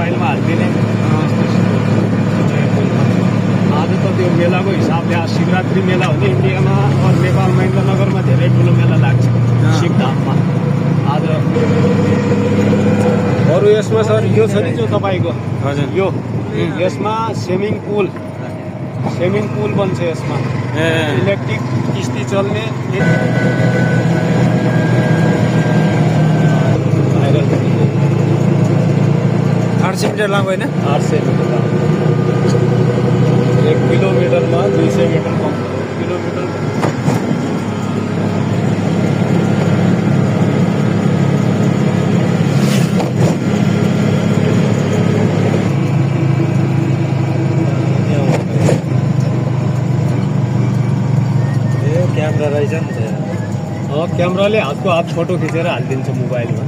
मोबाइलमा हालिदिने। आज त त्यो मेलाको हिसाबले आज शिवरात्रि मेला हो नि इन्डियामा और नेपाल महेन्द्रनगरमा धेरै ठुलो मेला लाग्छ शिवधाममा आज। अरू यसमा सर यो छ नि जो तपाईँको हजुर यो यसमा स्विमिङ पुल बन्छ यसमा इलेक्ट्रिक किस्ती चल्ने। आठ सय मिटर लामो होइन 800 मिटर लामो 1 किलोमिटरमा 200 मिटर कम किलोमिटर। क्यामेरा रहेछ नि त क्यामेराले हातको हात फोटो खिचेर हालिदिन्छ मोबाइलमा।